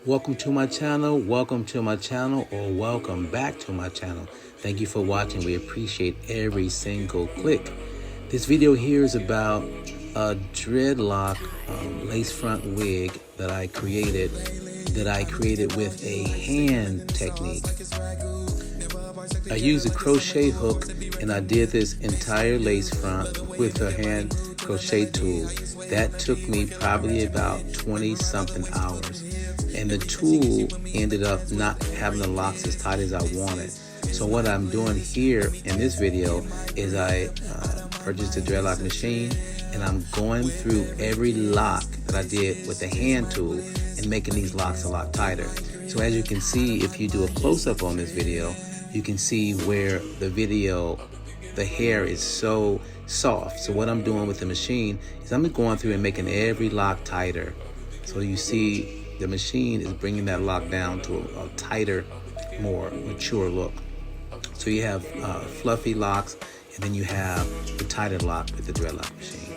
Welcome to my channel, or welcome back to my channel. Thank you for watching. We appreciate every single click. This video here is about a dreadlock lace front wig that I created with a hand technique. I used a crochet hook and I did this entire lace front with a hand crochet tool. That took me probably about 20-something hours. And the tool ended up not having the locks as tight as I wanted. So what I'm doing here in this video is I purchased a Dreadlock Machine, and I'm going through every lock that I did with the hand tool and making these locks a lot tighter. So as you can see, if you do a close-up on this video, you can see where the hair is so soft. So what I'm doing with the machine is I'm going through and making every lock tighter. So you see the machine is bringing that lock down to a tighter, more mature look. So you have fluffy locks, and then you have the tighter lock with the Dreadlock Machine.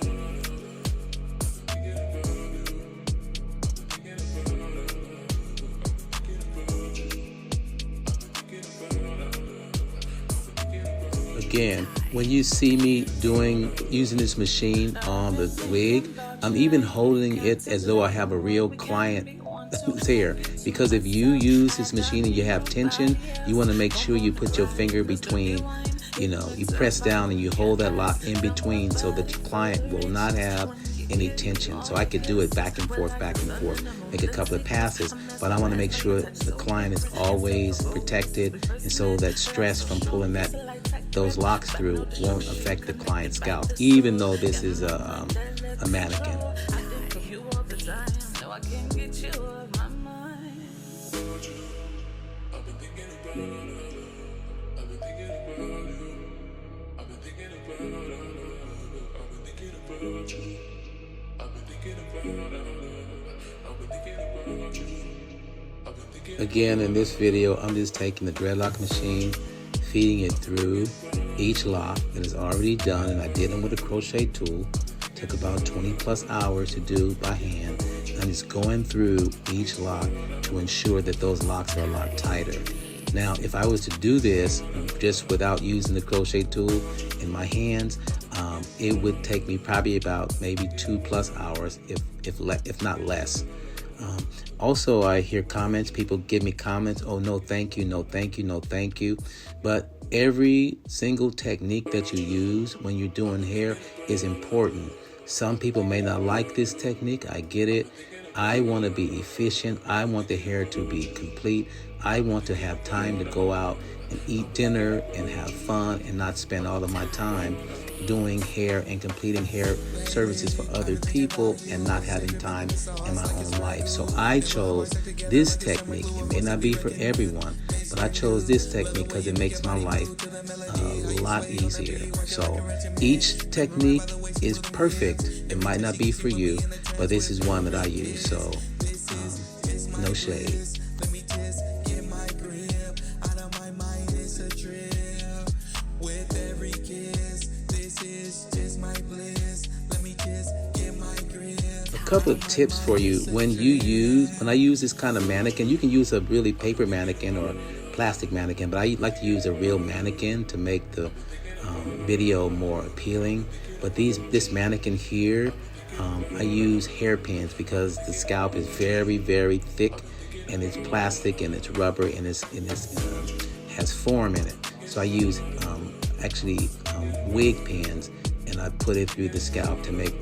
Again, when you see me using this machine on the wig, I'm even holding it as though I have a real client hair, because if you use this machine and you have tension, you want to make sure you put your finger between, you press down and you hold that lock in between so that your client will not have any tension. So I could do it back and forth, make a couple of passes, but I want to make sure the client is always protected, and so that stress from pulling those locks through won't affect the client's scalp, even though this is a mannequin. Again, in this video, I'm just taking the Dreadlock Machine, feeding it through each lock that is already done, and I did them with a crochet tool. Took about 20+ hours to do by hand. I'm just going through each lock to ensure that those locks are a lot tighter. Now, if I was to do this just without using the crochet tool in my hands, it would take me probably about maybe 2+ hours, if not less. Also, I hear comments. People give me comments. Oh, no, thank you. No, thank you. No, thank you. But every single technique that you use when you're doing hair is important. Some people may not like this technique. I get it. I want to be efficient. I want the hair to be complete. I want to have time to go out and eat dinner and have fun and not spend all of my time doing hair and completing hair services for other people and not having time in my own life. So I chose this technique. It may not be for everyone, but I chose this technique because it makes my life a lot easier. So each technique is perfect. It might not be for you, but this is one that I use. So no shade. A couple of tips for you when I use this kind of mannequin. You can use a really paper mannequin or plastic mannequin, but I like to use a real mannequin to make the video more appealing. But this mannequin here, I use hairpins because the scalp is very, very thick, and it's plastic and it's rubber and it has form in it. So I use wig pins, and I put it through the scalp to make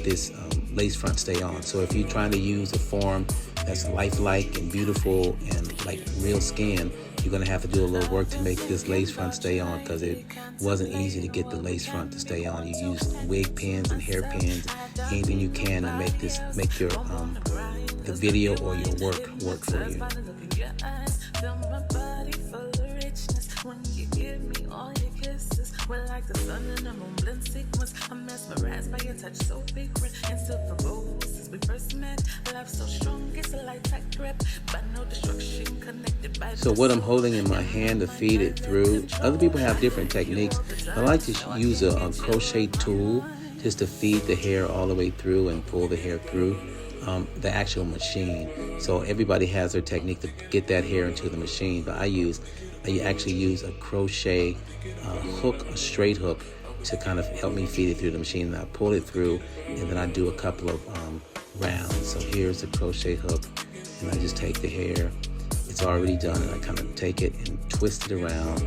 this lace front stay on. So if you're trying to use a form that's lifelike and beautiful and like real skin, you're gonna have to do a little work to make this lace front stay on, because it wasn't easy to get the lace front to stay on. You use wig pins and hair pins, anything you can to make your the video or your work for you. When like the sun and the moon blend sequence, I'm mesmerized by your touch so frequent and still proposed since we first met. Love so strong, it's a light tight grip, but no destruction connected by. So what I'm holding in my hand to feed it through, other people have different techniques. I like to use a crochet tool just to feed the hair all the way through and pull the hair through the actual machine. So everybody has their technique to get that hair into the machine, but I actually use a crochet hook, a straight hook, to kind of help me feed it through the machine. And I pull it through, and then I do a couple of rounds. So here's the crochet hook, and I just take the hair. It's already done, and I kind of take it and twist it around,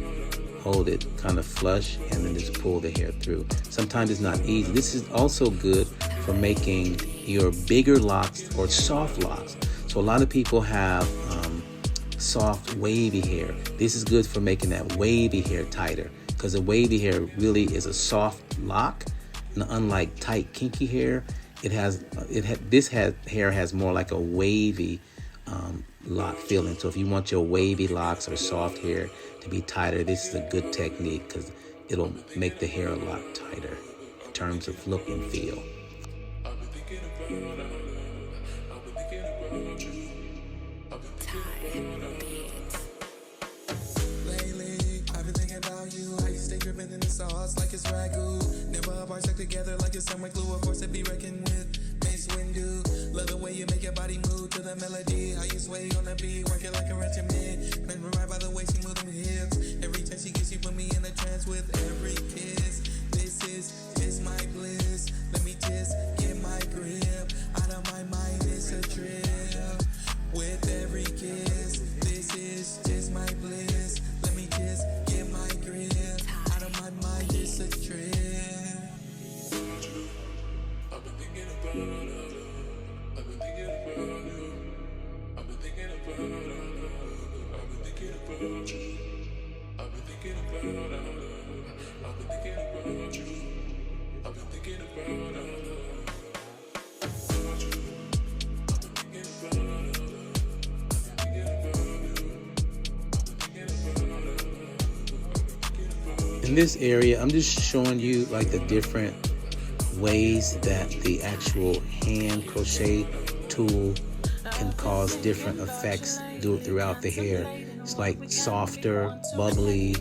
hold it kind of flush, and then just pull the hair through. Sometimes it's not easy. This is also good for making your bigger locks or soft locks. So a lot of people have soft wavy hair. This is good for making that wavy hair tighter, because the wavy hair really is a soft lock, and unlike tight kinky hair, this hair has more like a wavy lock feeling. So if you want your wavy locks or soft hair to be tighter, this is a good technique, because it'll make the hair a lot tighter in terms of look and feel. Lately, I've been thinking about you, how you stay dripping in the sauce like it's ragu. Never apart, stuck together like it's summer glue, a force to be reckoned with. Mace Windu, love the way you make your body move to the melody. How you sway on the beat, work it like a regimen. Been right by the way she move them hips. Every time she gets, you put me in a trance with every kiss. This is my bliss. Let me just get my grip. Out of my mind, it's a trip. With every kiss, this is just my bliss. Let me just get my grip. Out of my mind, it's a trip. I've been thinking about you. I've been thinking about you. I've been thinking about you. I've been thinking about you. I've been thinking about you. I've been thinking about you. I've been thinking about you. In this area, I'm just showing you like the different ways that the actual hand crochet tool can cause different effects throughout the hair. It's like softer, bubbly,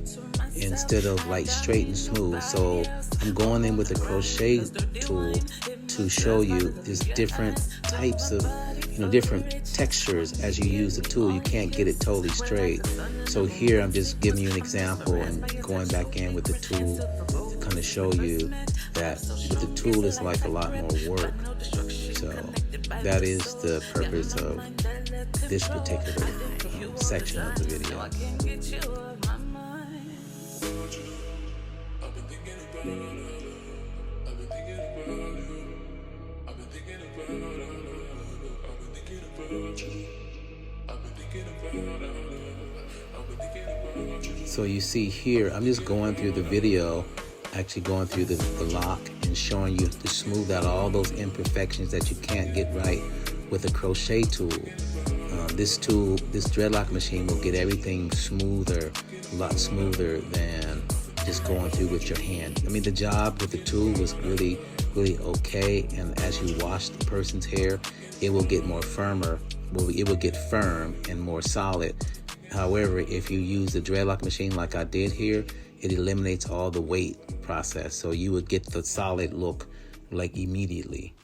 instead of like straight and smooth. So I'm going in with the crochet tool to show you just different types of, different textures as you use the tool. You can't get it totally straight. So here I'm just giving you an example and going back in with the tool to kind of show you that with the tool it's like a lot more work. So that is the purpose of this particular section of the video. So you see here, I'm just going through the video, actually going through the lock and showing you to smooth out all those imperfections that you can't get right with a crochet tool. This Dreadlock machine will get everything smoother, a lot smoother than just going through with your hand. I mean, the job with the tool was really, really okay, and as you wash the person's hair, it will get more firmer. It will get firm and more solid. However, if you use the Dreadlock machine like I did here, it eliminates all the weight process, so you would get the solid look like immediately.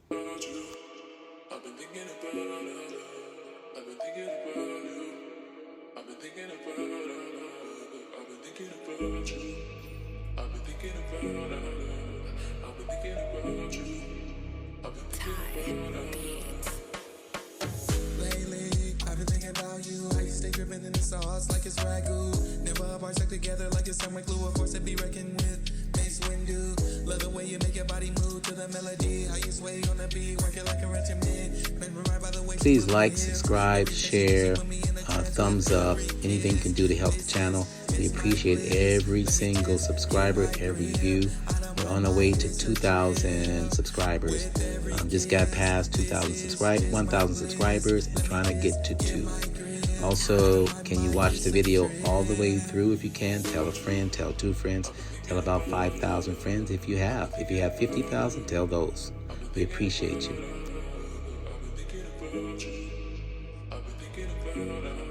Lately, I've been thinking about you, how you stay dripping in the sauce like it's ragu. Never apart, stuck together like it's summer glue, a force to be reckoned with. Mace Windu, love the way you make your body move to the melody. How you sway on the beat, work it like a regimen. Right by the way. Please like, subscribe, share, thumbs up. Anything you can do to help the channel. We appreciate every single subscriber, every view. We're on our way to 2,000 subscribers. Just got past 1,000 subscribers and trying to get to 2. Also, can you watch the video all the way through if you can? Tell a friend, tell 2 friends, tell about 5,000 friends if you have. If you have 50,000, tell those. We appreciate you. I've been thinking about you.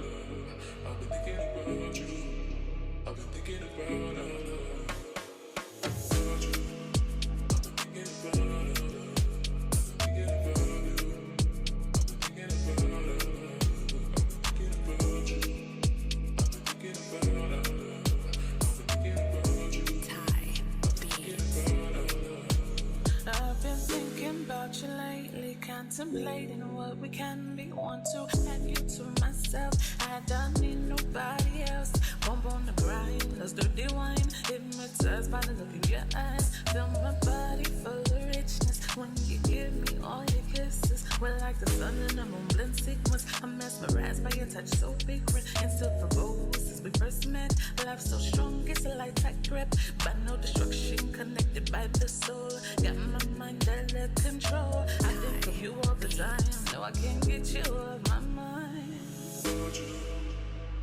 thinking about you lately, contemplating what we can be. Want to have you to myself, I don't need nobody else. Bump on the grind, let's dirty wine. Hypnotized by the look in your eyes. Feel my body full of richness when you give me all your kisses. We're like the sun and the moon blend sequence. I'm mesmerized by your touch, so frequent and still provoke since we first met. Love so strong, it's a light tight grip, but no destruction, connected by the soul. Got my mind under control. I think of you all the time. No, I can't get you off my mind.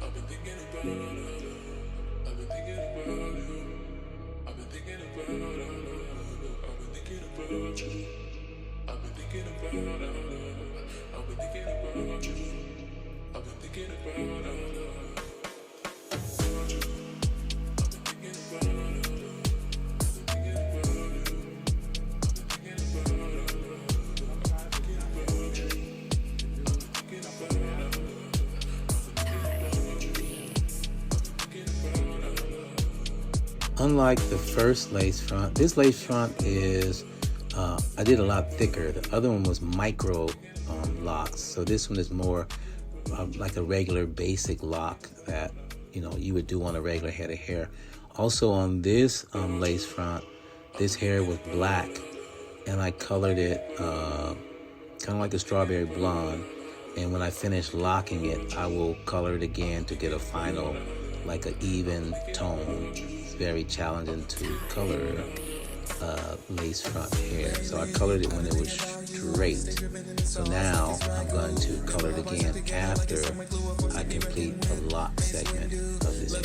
I've been thinking about you. I've been thinking about you. I've been thinking about you. I've been thinking about you. I've been thinking about you. I've been thinking about you. I've been thinking about you. Unlike the first lace front, this lace front is, I did a lot thicker. The other one was micro locks. So this one is more like a regular basic lock that, you know, you would do on a regular head of hair. Also on this lace front, this hair was black and I colored it kind of like a strawberry blonde. And when I finish locking it, I will color it again to get a final, like an even tone. It's very challenging to color lace front hair. So I colored it when it was straight. So now I'm going to color it again after I complete the lock segment of this hair.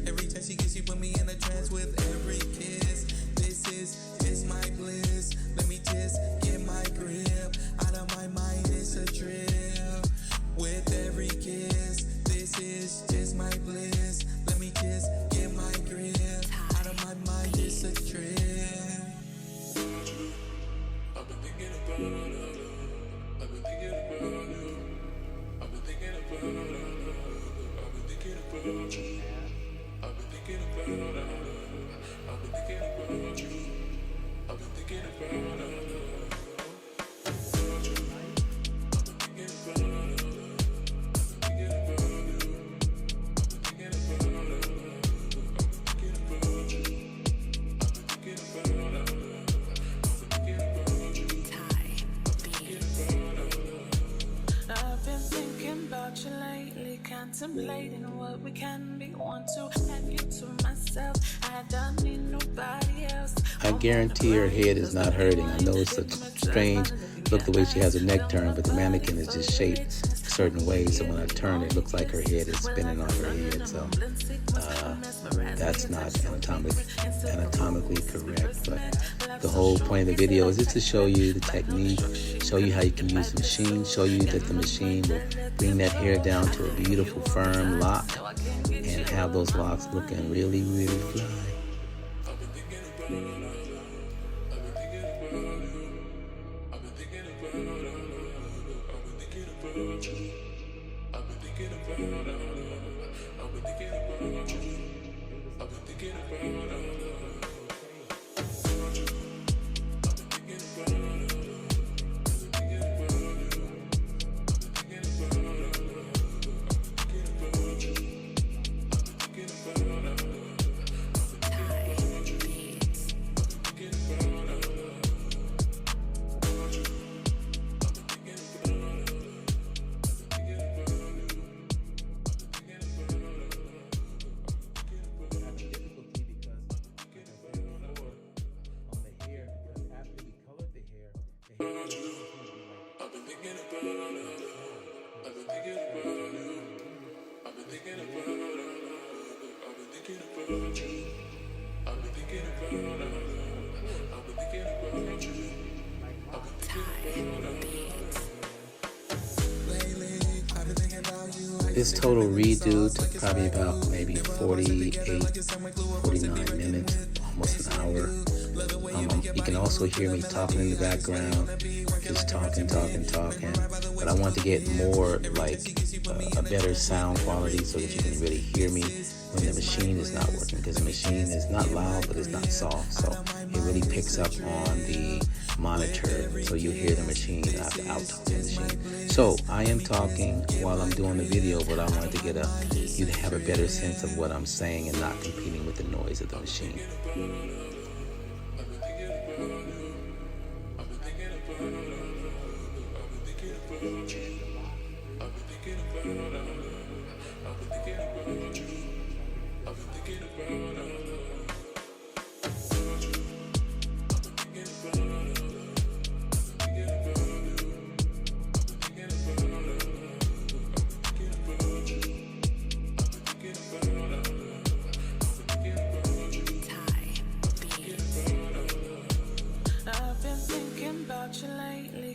Every time she gets, she put me in a trance with every kiss. This my bliss. Let me just get my grip. Out of my mind, it's a trip. With every kiss, this is just my bliss. Let me just get my grip. Out of my mind, it's a trip. I've been thinking about you. I've been thinking about you. I've been thinking about you. I've been thinking about you. I've been thinking about you. I've been thinking about you. I've been thinking about you. Contemplating what we can be. Want to have you to myself. I don't need nobody else. I guarantee her head is not hurting. I know it's a strange look the way she has her neck turned, but the mannequin is just shaped a certain way. So when I turn, it looks like her head is spinning off her head. So that's not anatomically correct. But the whole point of the video is just to show you the technique, show you how you can use the machine, show you that the machine will bring that hair down to a beautiful firm lock and have those locks looking really, really fly. This total redo took probably about maybe 48, 49 minutes, almost an hour. You can also hear me talking in the background, just talking. But I want to get more like a better sound quality so that you can really hear me when the machine is not working, because the machine is not loud but it's not soft, so it really picks up on the monitor, so you hear the machine. I have to out-talk the machine. So I am talking while I'm doing the video, but I wanted to get you to have a better sense of what I'm saying and not competing with the noise of the machine.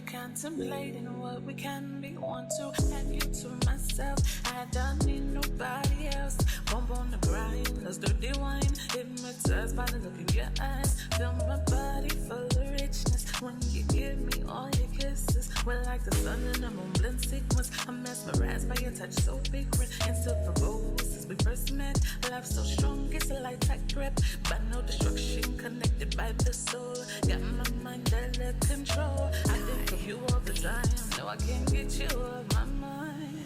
Contemplating what we can be, want to have you to myself. I don't need nobody else. Bump on the grind, let's dirty wine. Hypnotized by the look in your eyes. Feel my body full of richness when you give me all your kisses. We're like the sun and the moon blend sequence. I'm mesmerized by your touch so frequent and still proposed since we first met. Love so strong, it's a light tight grip, but no destruction connected by the soul. Got my mind under control. I think of you all the time. No, I can't get you off my mind.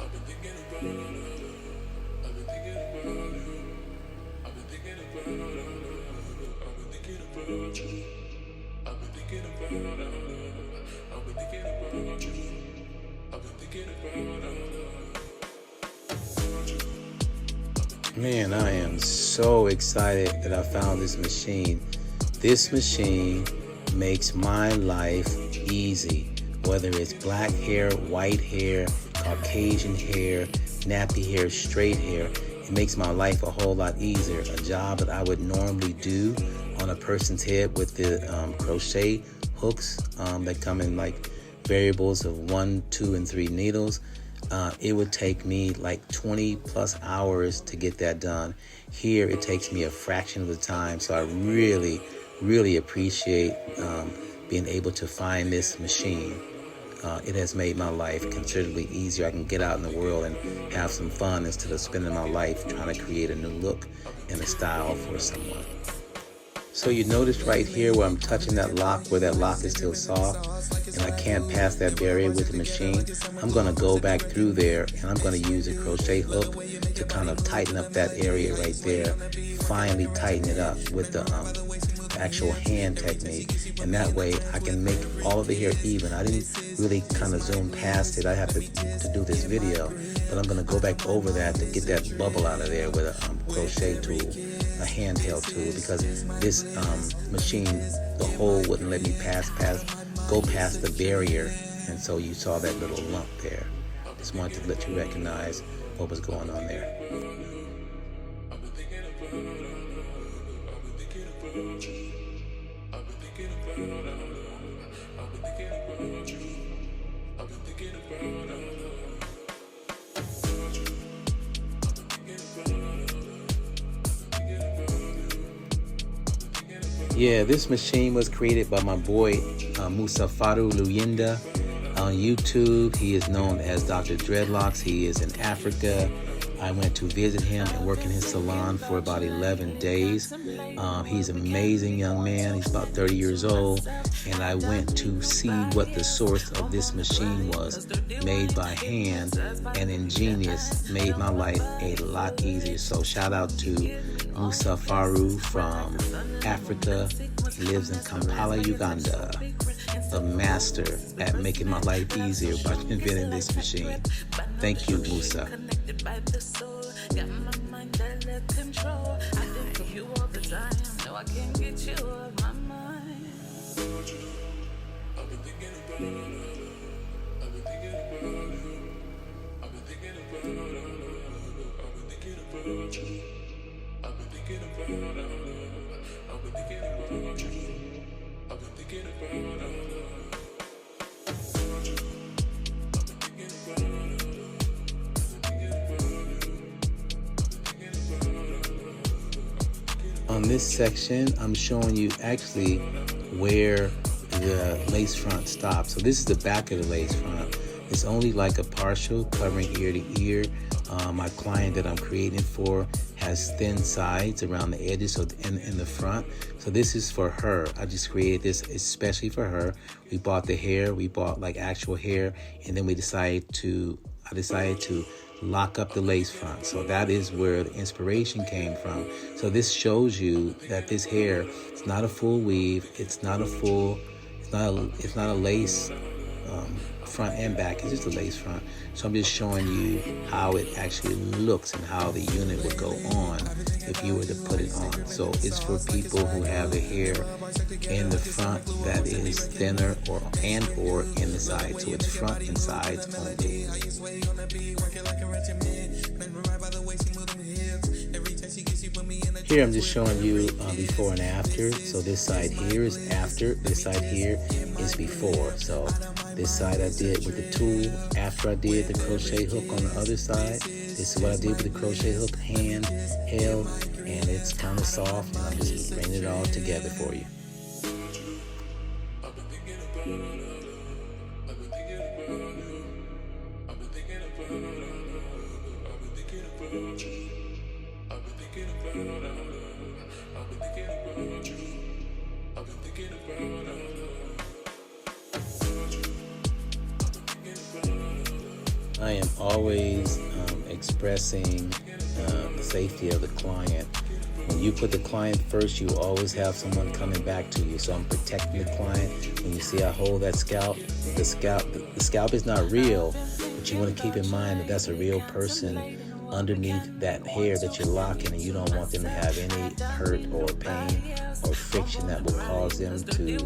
I've been thinking about you. I've been thinking about you. I've been thinking about you. I've been thinking about you. I've been thinking about you. I've been thinking about you. I've been thinking about you. Man, I am so excited that I found this machine. This machine makes my life easy, whether it's black hair, white hair, Caucasian hair, nappy hair, straight hair. It makes my life a whole lot easier. A job that I would normally do on a person's head with the crochet hooks that come in like variables of 1, 2, and 3 needles. It would take me like 20 plus hours to get that done. Here it takes me a fraction of the time, so I really appreciate being able to find this machine. It has made my life considerably easier. I can get out in the world and have some fun instead of spending my life trying to create a new look and a style for someone. So you notice right here where I'm touching that lock, where that lock is still soft and I can't pass that barrier with the machine. I'm going to go back through there and I'm going to use a crochet hook to kind of tighten up that area right there. Finally tighten it up with the actual hand technique, and that way I can make all of the hair even. I didn't really kind of zoom past it. I have to do this video, but I'm going to go back over that to get that bubble out of there with a crochet tool, a handheld tool, because this machine, the hole wouldn't let me go past the barrier, and so you saw that little lump there. Just wanted to let you recognize what was going on there. Yeah, this machine was created by my boy Musafaru Luyenda on YouTube. He is known as Dr. Dreadlocks. He is in Africa. I went to visit him and work in his salon for about 11 days. He's an amazing young man. He's about 30 years old. And I went to see what the source of this machine was. Made by hand and ingenious. Made my life a lot easier. So shout out to Musa Faru from Africa. He lives in Kampala, Uganda. The master at making my life easier by inventing this machine. Thank you, Musa. On this section, I'm showing you actually where the lace front stops. So this is the back of the lace front. It's only like a partial covering ear to ear, My client that I'm creating for has thin sides around the edges, so in the front. So this is for her. I just created this especially for her. We bought the hair, we bought like actual hair, and then I decided to lock up the lace front. So that is where the inspiration came from. So this shows you that this hair, it's not a full weave, it's not a lace front and back, it's just a lace front. So I'm just showing you how it actually looks and how the unit would go on if you were to put it on. So it's for people who have the hair in the front that is thinner or in the side. So it's front and sides only. Here I'm just showing you before and after. So this side here is after, this side here is before. So this side I did with the tool after I did the crochet hook on the other side. This is what I did with the crochet hook, hand held, and it's kind of soft, and I'm just bringing it all together for you. I am always expressing the safety of the client. When you put the client first, you always have someone coming back to you. So I'm protecting the client. When you see I hold that scalp, the scalp is not real, but you want to keep in mind that that's a real person underneath that hair that you're locking, and you don't want them to have any hurt or pain or friction that will cause them to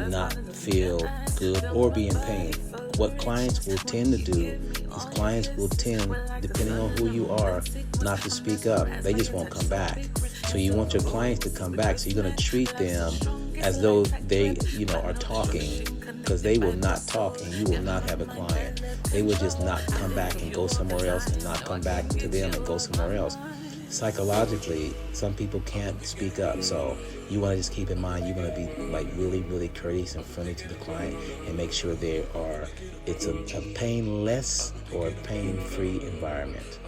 not feel good or be in pain. What clients will tend to do is clients will tend, depending on who you are, not to speak up. They just won't come back. So you want your clients to come back, so you're going to treat them as though they, are talking, because they will not talk and you will not have a client. They will just not come back and go somewhere else, and not come back to them and go somewhere else. Psychologically, some people can't speak up, so you want to just keep in mind, you want to be like really, really courteous and friendly to the client, and make sure it's a painless or a pain-free environment.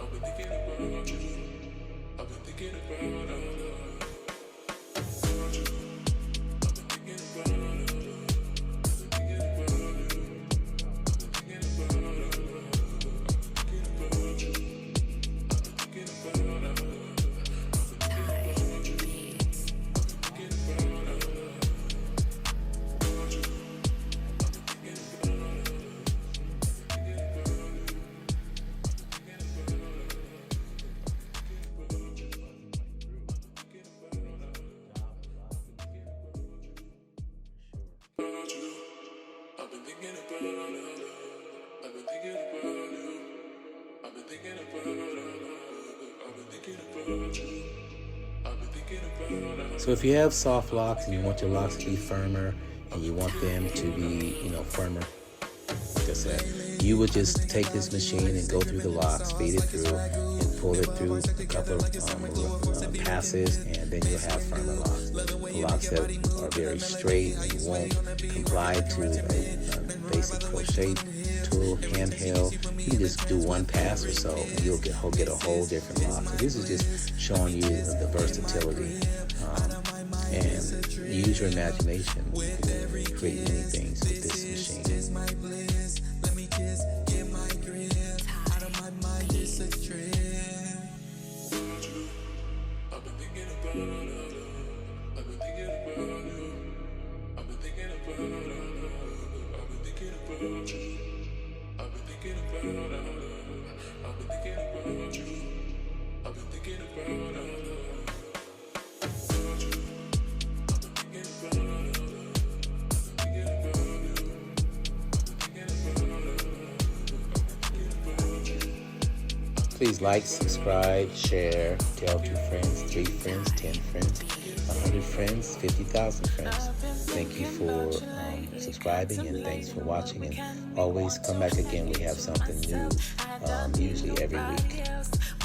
So if you have soft locks and you want your locks to be firmer and you want them to be, firmer, like I said, you would just take this machine and go through the locks, feed it through, and pull it through a couple of passes, and then you'll have firmer locks. The locks that are very straight and won't comply to a basic crochet tool, handheld, you can just do one pass or so, and you'll get a whole different lock. So this is just showing you the versatility, and use your imagination to create many things with this machine. Please like, subscribe, share, tell 2 friends, 3 friends, 10 friends, 100 friends, 50,000 friends. Thank you for subscribing, and thanks for watching, and always come back again. We have something new, usually every week.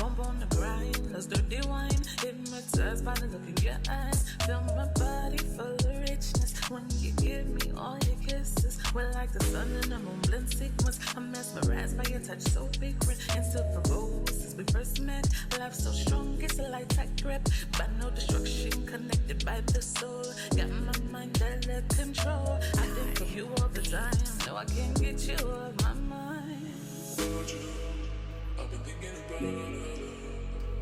Bump on the grind, let's dirty wine. Hypnotized by the look in your eyes. Feel my body full of richness. when you give me all your kisses. We're like the sun and the moon blend sequence. I'm mesmerized by your touch so frequent and still provoked since we first met. Love so strong, it's a light tight grip, but no destruction connected by the soul. Got my mind under control. I think of you all the time. No, I can't get you off my mind. I've been thinking about it.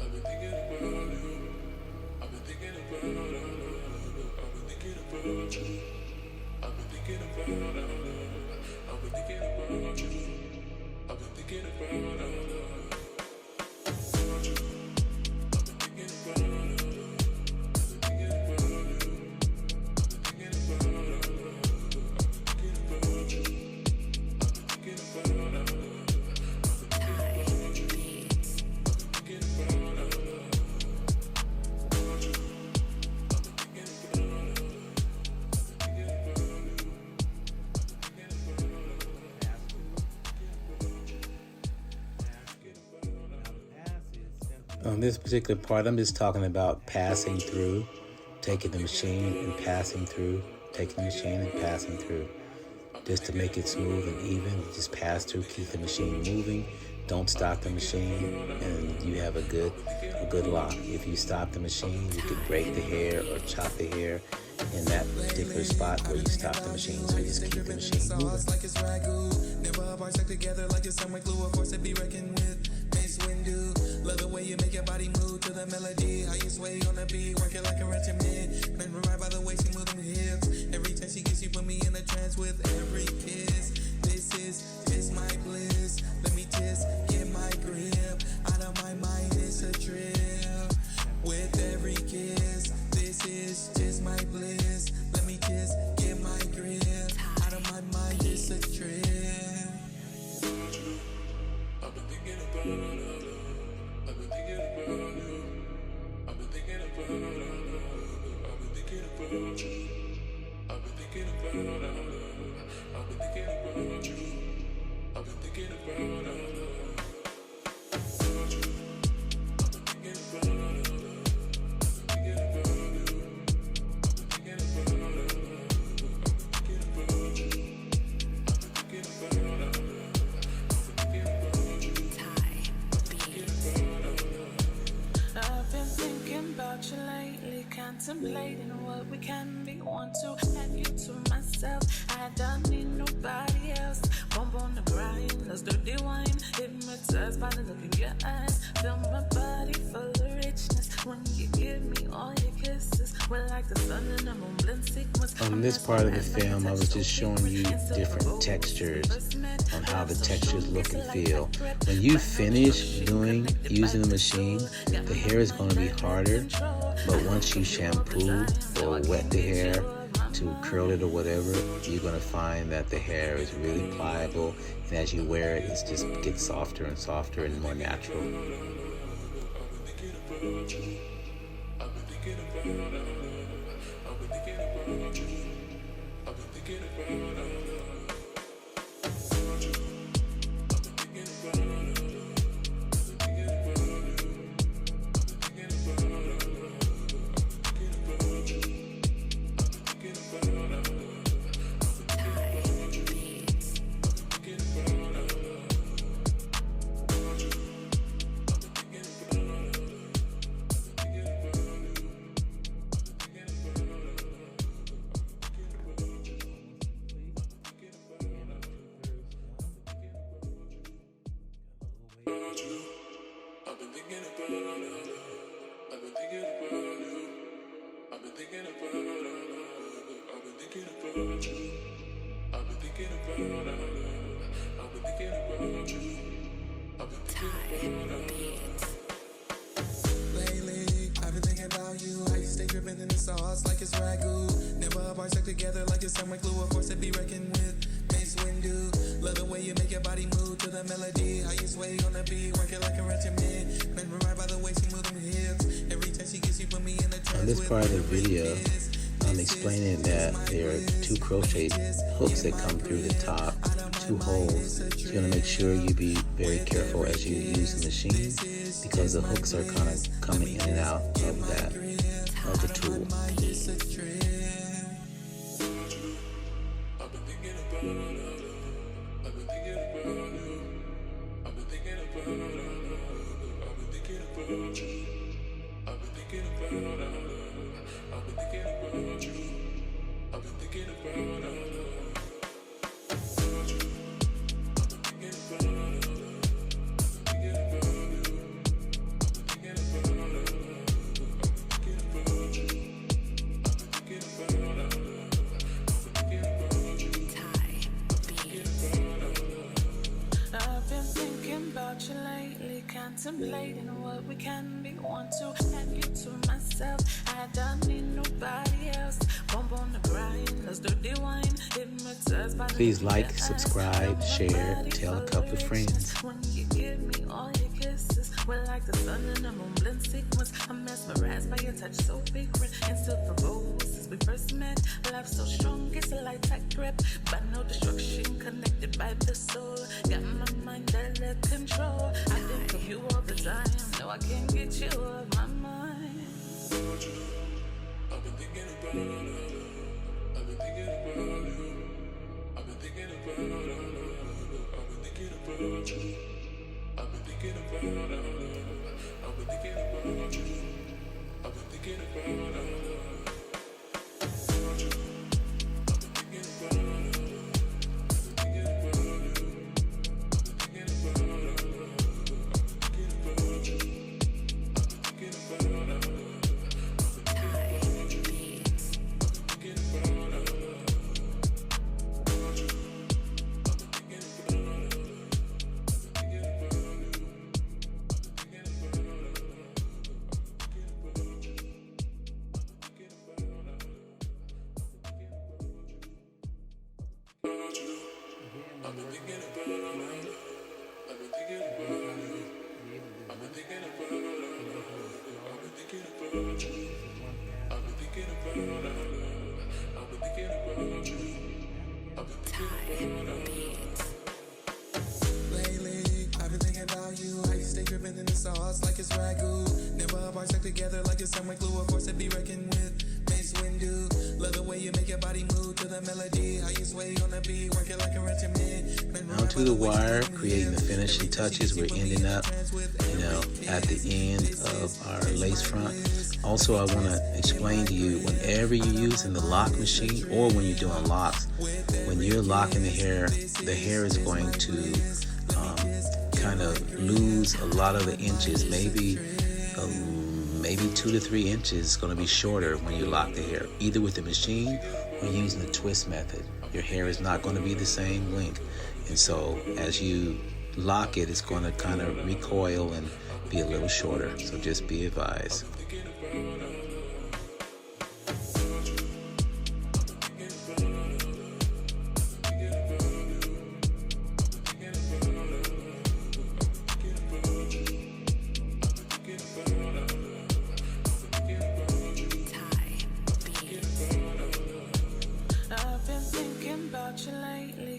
I've been thinking about you. I've been thinking about it. I've been thinking about you. I've been thinking about it. I've been thinking about you. I've been thinking about it. On this particular part, I'm just talking about passing through, taking the machine and passing through, taking the machine and passing through. Just to make it smooth and even, just pass through, keep the machine moving, don't stop the machine, and you have a good lock. If you stop the machine, you could break the hair or chop the hair in that particular spot where you stop the machine. So you just keep the machine moving. Never apart, stuck together like a summer glue, a force to be reckoned with. Mace window, love the way you make your body move to the melody. How you sway on the beat, work it like a regiment. Remember right by the waist, you move them hips. Every time she gets you, put me in a trance with every kiss. This is my bliss. Let me just get my grip. Out of my mind, it's a trip. With every kiss, this is just my bliss. Let me just get my grip. Out of my mind, it's a trip. I've been thinking about it. I've been thinking about you. I've been thinking about it. I've been thinking about you. I've been thinking about it. I've been thinking about you. I've been thinking about it. Contemplating what we can be. Want to have you to myself. I don't need nobody else. Bump on the grind, let's dirty wine. Hypnotized by the look in your eyes. Feel my body full of richness when you give me all your kisses. We're like the sun and the moon blend sequence. On this part of the film, I was just showing you different textures on how the textures look and feel. When you finish using the machine, the hair is going to be harder, but once you shampoo or wet the hair to curl it or whatever, you're going to find that the hair is really pliable, and as you wear it, it just gets softer and softer and more natural. Lately, I've been thinking about you. How you stay dripping in the sauce like it's ragu. Never apart, stuck together like it's summer glue, a force to be reckoned with. Mace window, love the way you make your body move to the melody. How you sway on the beat, work it like a regiment. Remember right by the waist, you move them hips. Every time she gets you, put me in a trance. On this part of the video, I'm explaining that there are 2 crochet hooks that come through the top, 2 holes. So you're going to make sure you be very careful as you use the machine, because the hooks are kind of coming in and out of the tool. Contemplating what we can be. Want to have you to myself. I don't need nobody else. Bump on the grind, let's do the wine. Hypnotized by Please like, subscribe, share, tell a couple of friends. When you give me all your kisses, we're like the sun and the moon blend sequence. I'm mesmerized by your touch so frequent and still provoked since we first met. Love so strong, it's a light tight grip, but no destruction connected by the soul. Got my mind under control. I think of you all the time. No, I can't get you off my mind. I've been thinking about you. I've been thinking about you. I've been thinking about you. I've been thinking about you. I've been thinking about you. I've been thinking about you. I've been thinking about you. Lately, I've been thinking about you. How you stay dripping in the sauce like it's ragu. Never a bar stuck together like it's summer glue. A force to be reckoned with. Mace Windu. Love the way you make your body move to the melody. How you sway on the beat, work it like a regiment. Down to the wire, creating the finishing touches. We're ending up, at the end of our lace front. Also, I want to explain to you, whenever you're using the lock machine or when you're doing locks, when you're locking the hair is going to kind of lose a lot of the inches, maybe 2 to 3 inches is going to be shorter when you lock the hair, either with the machine or using the twist method. Your hair is not going to be the same length, and so as you lock it, it's going to kind of recoil and be a little shorter, so just be advised.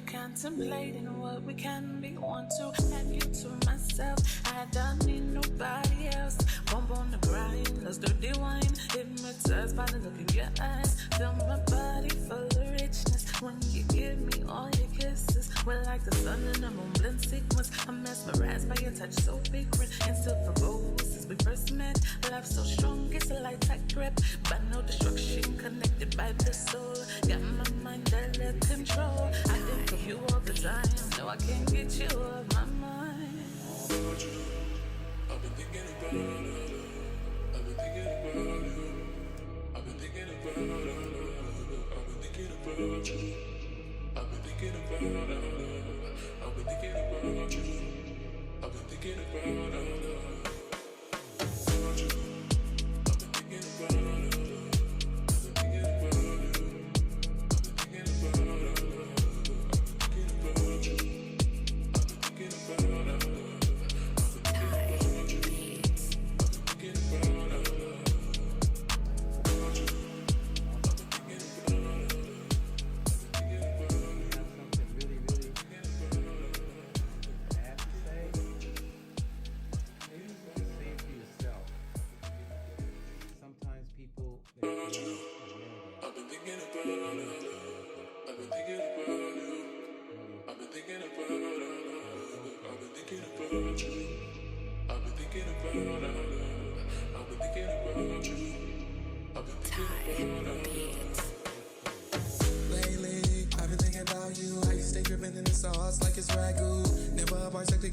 Contemplating what we can be. Want to have you to myself. I don't need nobody else. Bump on the grind, let's do the wine. Hypnotized by the look in your eyes. Feel my body full of richness when you give me all your kisses. We're like the sun and the moon blend sequence. I'm mesmerized by your touch so frequent and still provoked since we first met. Love so strong, it's a light tight grip, but no destruction connected by the soul. Got my mind under control. I think of you all the time. No, I can't get you off my mind. I've been thinking about you. I've been thinking about you. I've been thinking about you. I've been thinking about you. I've been thinking about you. I've been thinking about you. I've been thinking about you.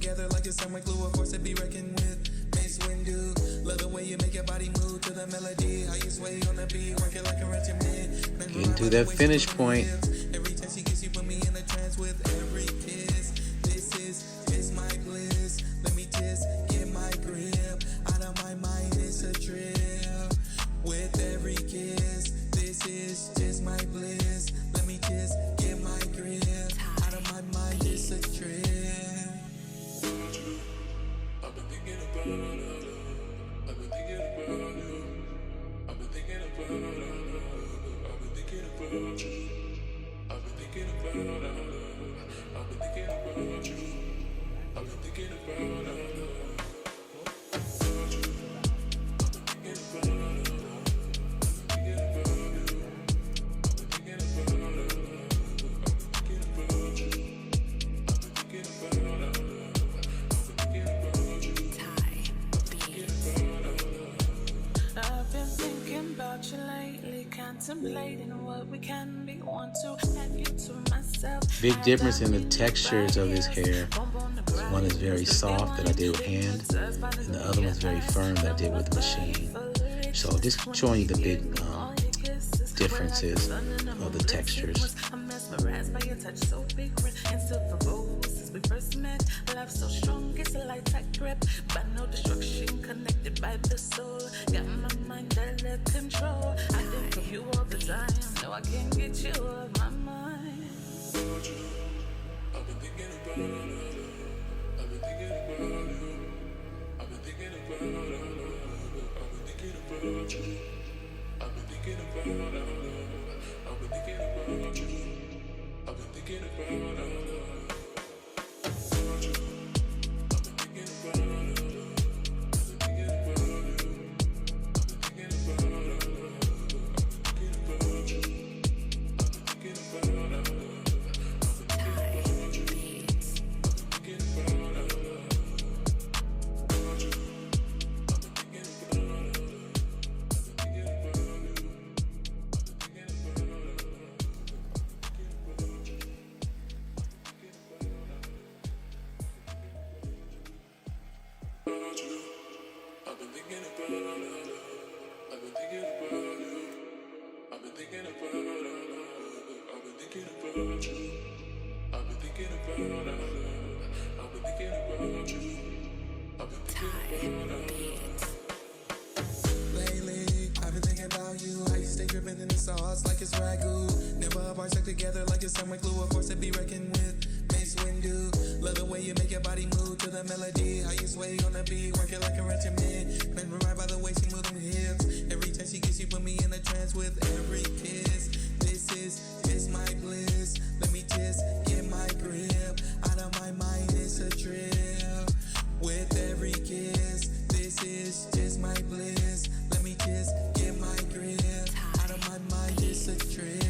together like a summer glue, a force to be reckoned with. Mace window, love the way you make your body move to the melody. How you sway on the beat, work it like a regiment. Getting to that finish point. Every time she gets you, put me in a trance with every kiss. This is my bliss. Let me just get my grip. Out of my mind, it's a trip. With every kiss, this is just my bliss. Let me just get my grip. Out of my mind, it's a trip. I've been thinking about it. I've been thinking about you. I've been thinking about it. I've been thinking about you. I've been thinking about it. I've been thinking about you. I've been thinking about it. Contemplating what we can be, want to have you to myself. Big difference in the textures of this hair. One is very soft that I did with hand, and the other one's very firm that I did with the machine. So just showing you the big differences of the textures. I'm mesmerized by your touch, so frequent and still provoked since we first met. Love so strong, it's a light tight grip, but no destruction, connected by the soul. Got my mind under control. I think of you all the time. No, I can't get you off my mind. I've been thinking about it. I've been thinking about you. I've been thinking about it. I've been thinking about you. I've been thinking about it. I've been thinking about you. I've been thinking about it. Lately, I've been thinking about you. How you stay dripping in the sauce like it's ragu. Never apart, stuck together like it's summer glue, a force to be reckoned with. Mace window, love the way you make your body move to the melody. How you sway on the beat, work it like a regiment. Mesmerized by the way she move them hips. Every time she gets you, put me in a trance with every kiss. This is my bliss. Let me just get my grip. Out of my mind, it's a trip. With every kiss, this is just my bliss. Let me just get my grip. Out of my mind, it's a trip.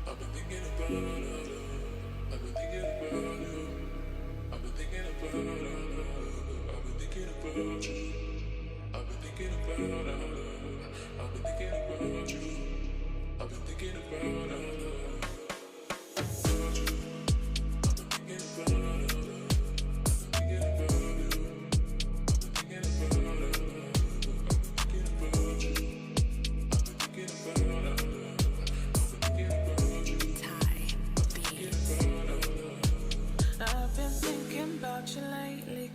I've been thinking about it. I've been thinking about you. I've been thinking about it. I've been thinking about you. I've been thinking about it. I've been thinking about you. I've been thinking about it.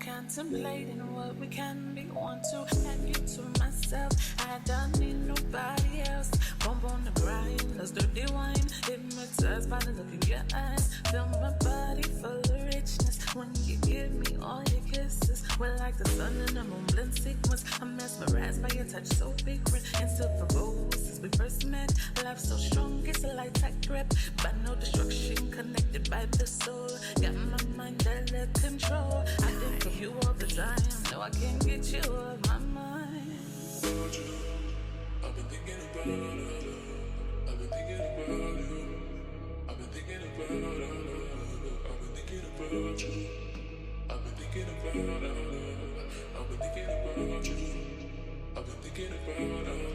Contemplating what we can be, want to have you to myself. I don't need nobody else. Bump on the grind, let's dirty wine. Hypnotized by the look in your eyes. Feel my body full of richness when you give me all your kisses. We're like the sun and the moon blend sequence. I'm mesmerized by your touch, so frequent and still provoked since we first met. Love so strong, it's a light tight grip, but no destruction, connected by the soul. Got my mind under control. I think of you all the time. No, I can't get you off my mind. I've been thinking about it. I've been thinking about you. I've been thinking about it. I've been thinking about you. I've been thinking about it. I've been thinking about you. I've been thinking about it.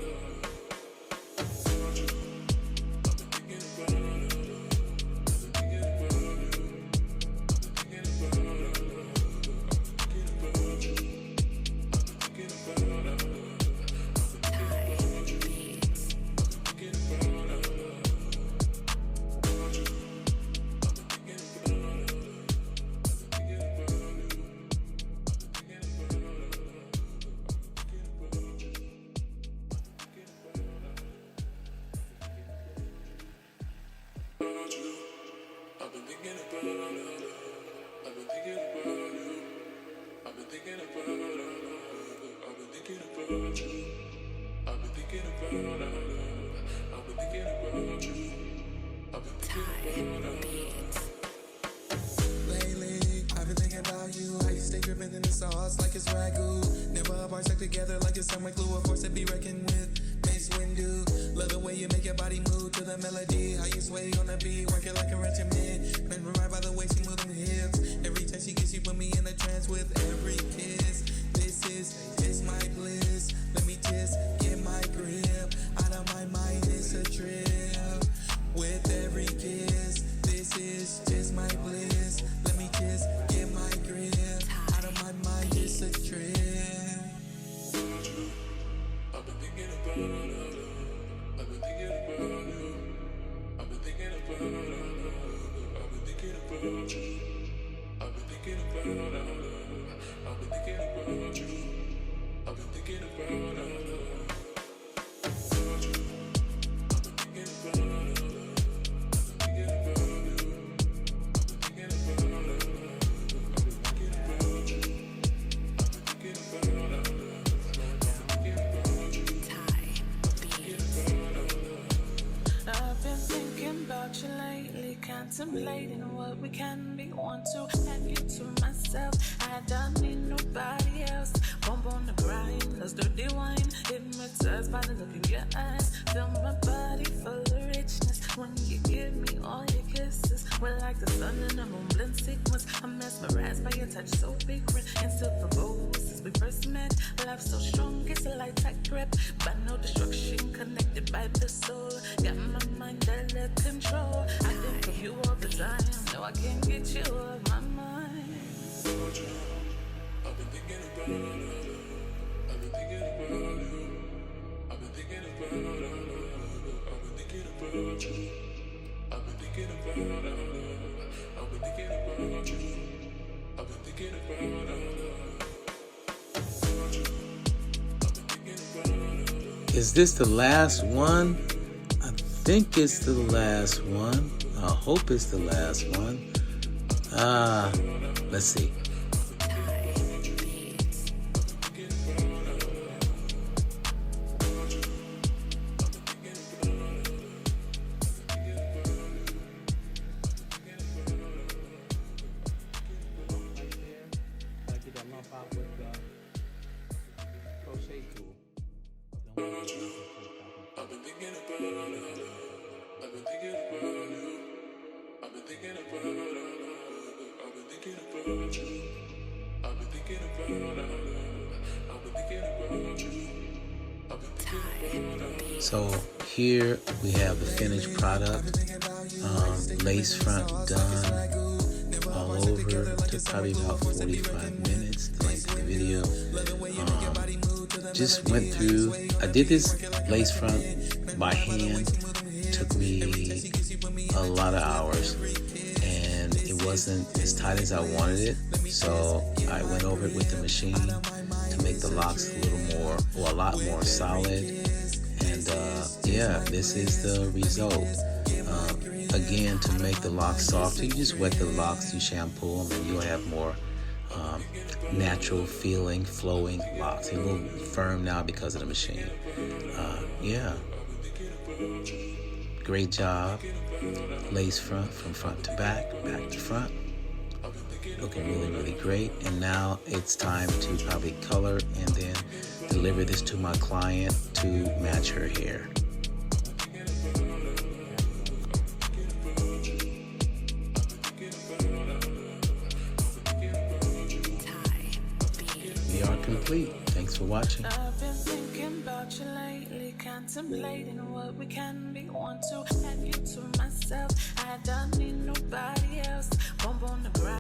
thinking about you. I've been thinking about I've been thinking about you. I've been thinking about Lately, I've been thinking about you. How you stay dripping in the sauce like it's ragu. Never a bar stuck together like it's summer glue. A force to be reckoned with. Mace Windu. Love the way you make your body move to the melody. How you sway on the beat, work it like a regiment. Remember right by the way she move them hips. Every time she gets, she put me in a trance with every kiss. This is my bliss. Let me just get my grip. Out of my mind, it's a trip. With every kiss, this is just my bliss. Let me just get my grip. Out of my mind, it's a trip. I've been thinking about I've been thinking about you. I've been thinking about I've been thinking about you. I've been thinking about I've been thinking about you. I've been thinking about I've been thinking about you lately, contemplating what we can be. Want to have you to myself. I don't need nobody else. Bump on the grind, let's dirty wine. Hypnotized by the look in your eyes. Feel my body full of richness when you give me all your kisses. We're like the sun and the moon blend sequence. I'm mesmerized by your touch so frequent and still proposed since we first met. Love so strong, it's a light tight grip, but no destruction connected by the soul. Got my mind under control. I think of you all the time. No, I can't get you off my mind. I've been thinking about I've been thinking about you. I've been thinking about I've been thinking about you. I've been thinking about I've been thinking about you. I've been thinking about Is this the last one? I think it's the last one. I hope it's the last one. Let's see. I've been thinking about I've been thinking about you. I've been thinking about I've been thinking about you. I've been thinking about I've been thinking about you. I've been thinking about So here we have the finished product. Lace front done all over. Took probably about 45 minutes, the length of the video. Just went through. I did this lace front by hand. Took me a lot of hours, and it wasn't as tight as I wanted it. So I went over it with the machine to make the locks a little more, or a lot more solid. And yeah, this is the result. Again, to make the locks softer, you just wet the locks, you shampoo them, and you'll have more natural feeling, flowing locks. They're a little firm now because of the machine. Yeah, great job. Lace front from front to back, back to front. Looking really, really great. And now it's time to probably color and then deliver this to my client to match her hair. We are complete. Thanks for watching. I've been thinking about you lately, contemplating what we can be. Want to have you to myself. I don't need nobody else. Bump on the ground.